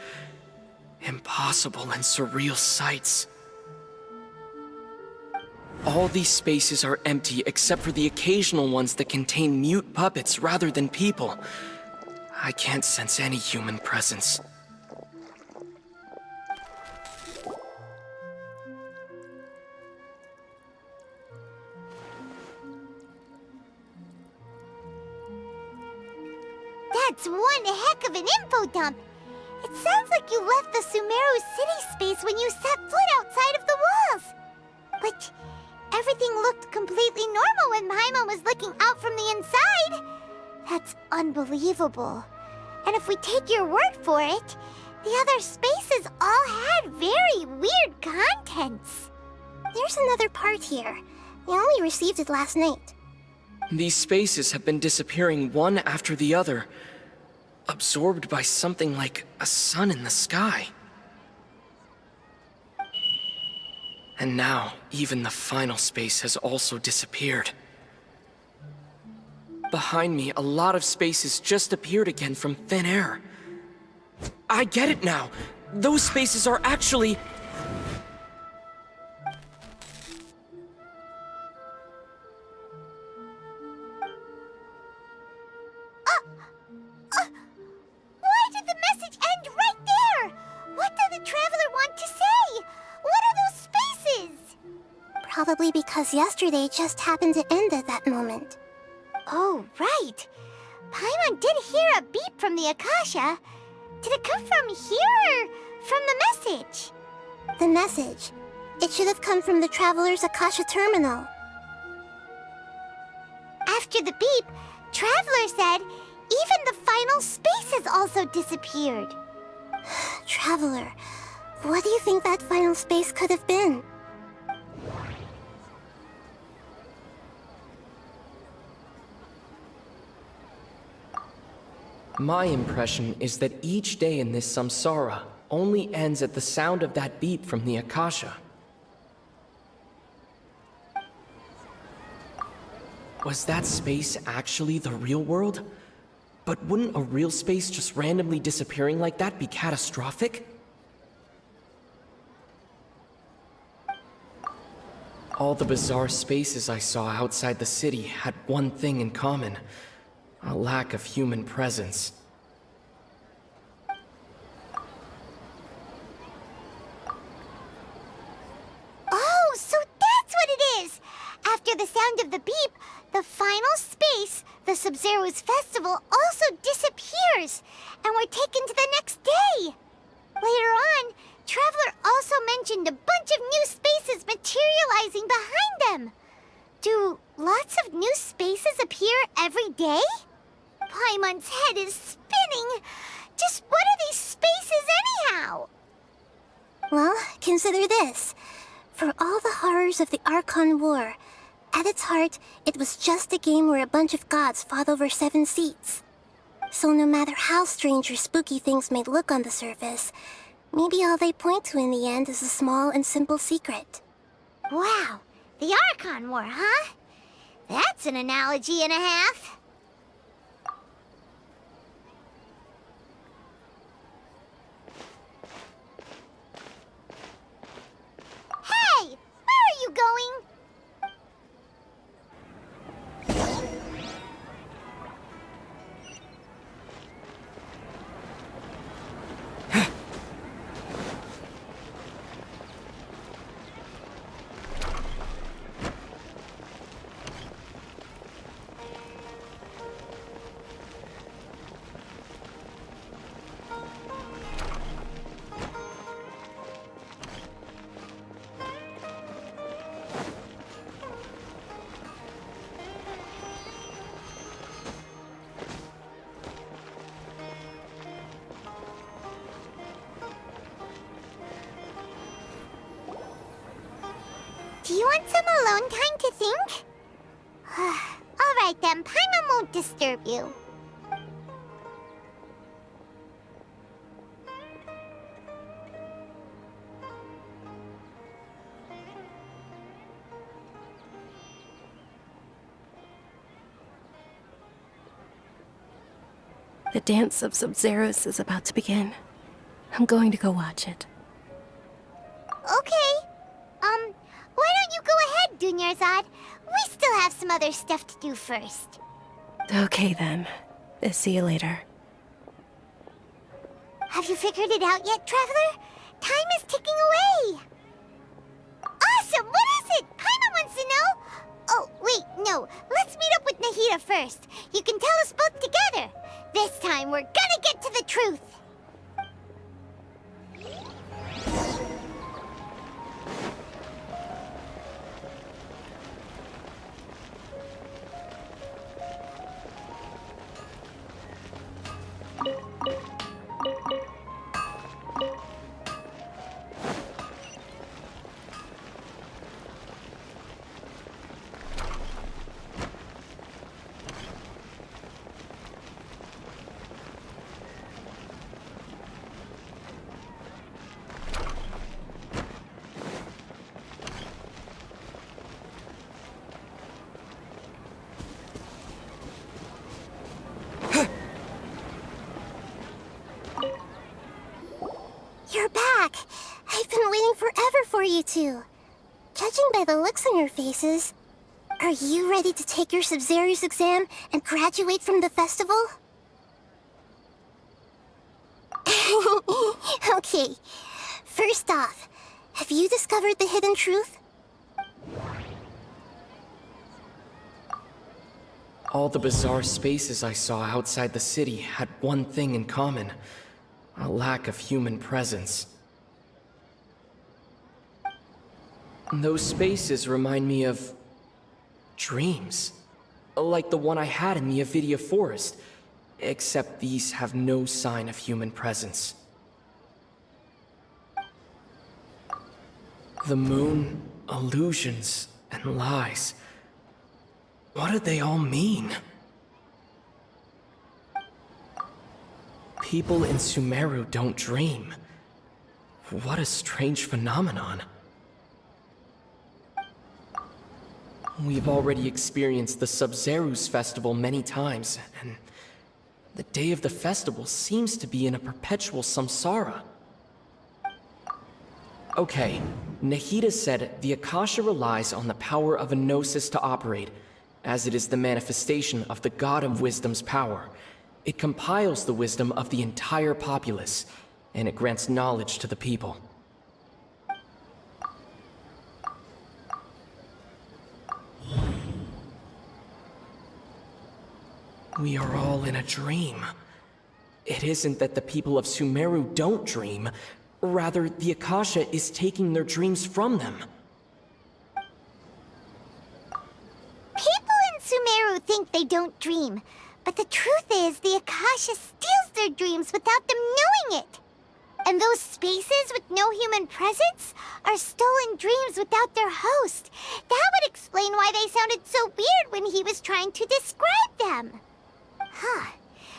Impossible and surreal sights. All these spaces are empty except for the occasional ones that contain mute puppets rather than people. I can't sense any human presence. That's one heck of an info dump. It sounds like you left the Sumeru City space when you set foot outside of the walls. But everything looked completely normal when Paimon was looking out from the inside. That's unbelievable. And if we take your word for it, the other spaces all had very weird contents. There's another part here. We only received it last night. These spaces have been disappearing one after the other, absorbed by something like a sun in the sky. And now, even the final space has also disappeared. Behind me, a lot of spaces just appeared again from thin air. I get it now! Those spaces are actually... Why did the message end right there? What did the Traveler want to say? What are those spaces? Probably because yesterday just happened to end at that moment. Oh, right. Paimon did hear a beep from the Akasha. Did it come from here or from the message? The message. It should have come from the Traveler's Akasha terminal. After the beep, Traveler said even the final space has also disappeared. Traveler, what do you think that final space could have been? My impression is that each day in this samsara only ends at the sound of that beep from the Akasha. Was that space actually the real world? But wouldn't a real space just randomly disappearing like that be catastrophic? All the bizarre spaces I saw outside the city had one thing in common: a lack of human presence. Oh, so that's what it is! After the sound of the beep, the final space, the Sub-Zeru's festival, also disappears, and we're taken to the next day. Later on, Traveler also mentioned a bunch of new spaces materializing behind them. Do lots of new spaces appear every day? Paimon's head is spinning. Just what are these spaces anyhow? Well, consider this. For all the horrors of the Archon War, at its heart, it was just a game where a bunch of gods fought over 7 seats. So no matter how strange or spooky things may look on the surface, maybe all they point to in the end is a small and simple secret. Wow, the Archon War, huh? That's an analogy and a half. Hey, where are you going? you want some alone time to think? Alright then, Paimon won't disturb you. The dance of Sub-Zeros is about to begin. I'm going to go watch it. Okay. Why don't you go ahead, Dunyarzad? We still have some other stuff to do first. Okay then. See you later. Have you figured it out yet, Traveler? Time is ticking away. Awesome! What is it? Paimon wants to know. Oh, wait, no. Let's meet up with Nahida first. You can tell us both together. This time, we're gonna get to the truth. You're back! I've been waiting forever for you two. Judging by the looks on your faces, are you ready to take your Sub-Zero's exam and graduate from the festival? Okay, first off, have you discovered the hidden truth? All the bizarre spaces I saw outside the city had one thing in common. A lack of human presence. Those spaces remind me of dreams. Like the one I had in the Avidia forest. Except these have no sign of human presence. The moon, illusions, and lies. What do they all mean? People in Sumeru don't dream. What a strange phenomenon. We've already experienced the Sub-Zero's festival many times, and the day of the festival seems to be in a perpetual samsara. Okay, Nahida said the Akasha relies on the power of a gnosis to operate, as it is the manifestation of the God of Wisdom's power. It compiles the wisdom of the entire populace, and it grants knowledge to the people. We are all in a dream. It isn't that the people of Sumeru don't dream, rather the Akasha is taking their dreams from them. People in Sumeru think they don't dream, but the truth is the Akasha steals their dreams without them knowing it. And those spaces with no human presence are stolen dreams without their host. That would explain why they sounded so weird when he was trying to describe them. Huh.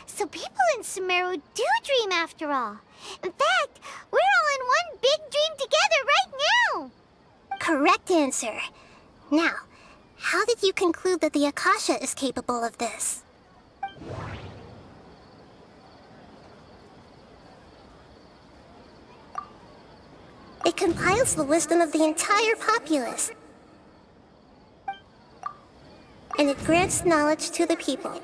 So people in Sumeru do dream after all. In fact, we're all in one big dream together right now. Correct answer. Now, how did you conclude that the Akasha is capable of this? It compiles the wisdom of the entire populace. And it grants knowledge to the people.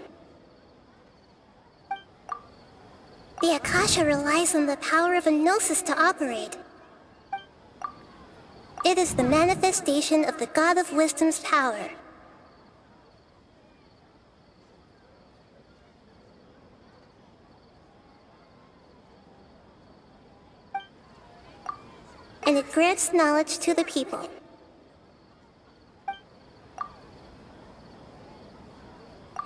The Akasha relies on the power of a gnosis to operate. It is the manifestation of the God of Wisdom's power. And it grants knowledge to the people.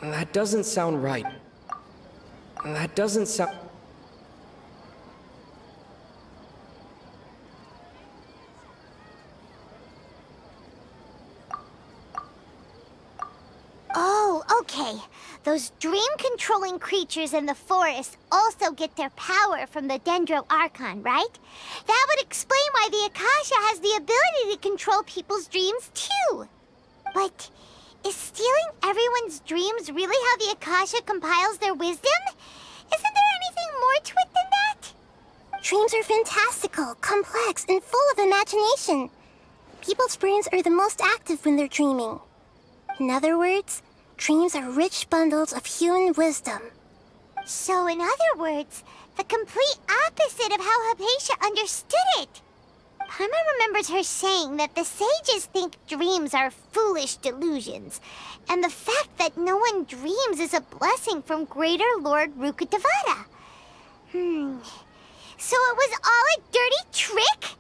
That doesn't sound right. That doesn't sound... Those dream-controlling creatures in the forest also get their power from the Dendro Archon, right? That would explain why the Akasha has the ability to control people's dreams, too. But is stealing everyone's dreams really how the Akasha compiles their wisdom? Isn't there anything more to it than that? Dreams are fantastical, complex, and full of imagination. People's brains are the most active when they're dreaming. In other words, dreams are rich bundles of human wisdom. So in other words, the complete opposite of how Hypatia understood it. Paimon remembers her saying that the sages think dreams are foolish delusions, and the fact that no one dreams is a blessing from Greater Lord Rukkhadevata. So it was all a dirty trick?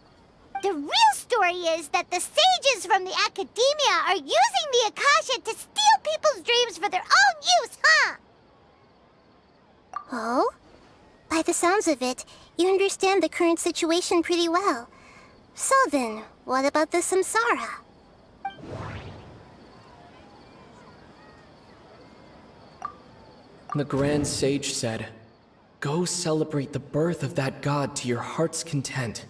The real story is that the sages from the Academia are using the Akasha to steal people's dreams for their own use, huh? Oh? By the sounds of it, you understand the current situation pretty well. So then, what about the Samsara? The Grand Sage said, "Go celebrate the birth of that god to your heart's content."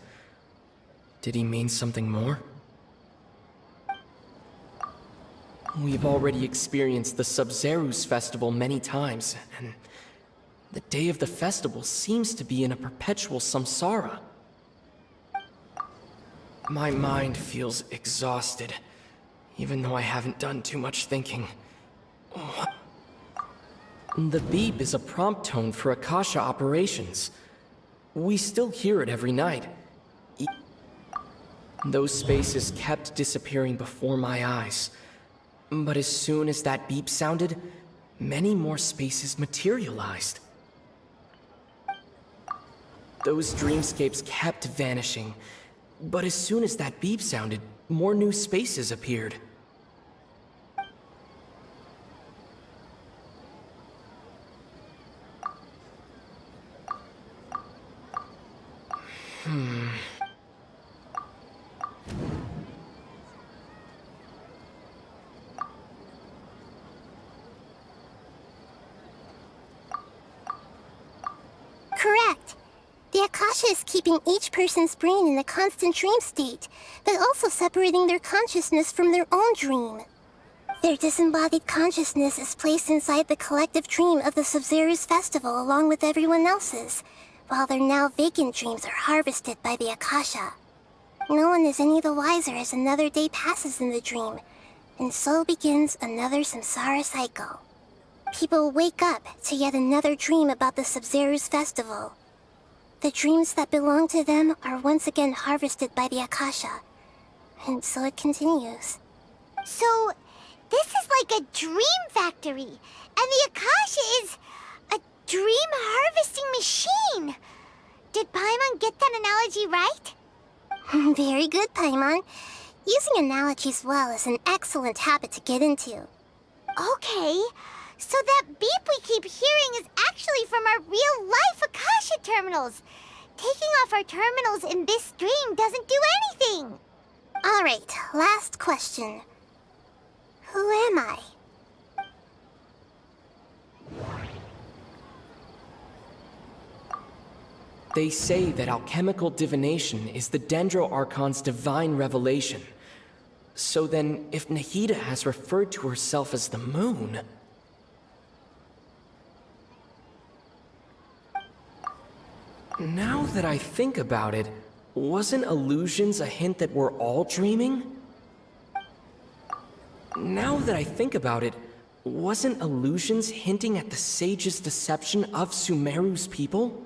Did he mean something more? We've already experienced the Sub-Zerus festival many times, and the day of the festival seems to be in a perpetual samsara. My mind feels exhausted, even though I haven't done too much thinking. The beep is a prompt tone for Akasha operations. We still hear it every night. Those spaces kept disappearing before my eyes. But as soon as that beep sounded, many more spaces materialized. Those dreamscapes kept vanishing, but as soon as that beep sounded, more new spaces appeared. Correct. The Akasha is keeping each person's brain in a constant dream state, but also separating their consciousness from their own dream. Their disembodied consciousness is placed inside the collective dream of the Sub-Zerus festival along with everyone else's, while their now vacant dreams are harvested by the Akasha. No one is any the wiser as another day passes in the dream, and so begins another samsara cycle. People wake up to yet another dream about the Sub-Zerus festival. The dreams that belong to them are once again harvested by the Akasha, and so it continues. So, this is like a dream factory, and the Akasha is a dream harvesting machine. Did Paimon get that analogy right? Very good, Paimon. Using analogies well is an excellent habit to get into. Okay, so that beep we keep hearing is actually from our real-life Akasha terminals. Taking off our terminals in this dream doesn't do anything. All right, last question. Who am I? They say that alchemical divination is the Dendro Archon's divine revelation. So then, if Nahida has referred to herself as the moon... Now that I think about it, wasn't illusions a hint that we're all dreaming? Now that I think about it, wasn't illusions hinting at the sage's deception of Sumeru's people?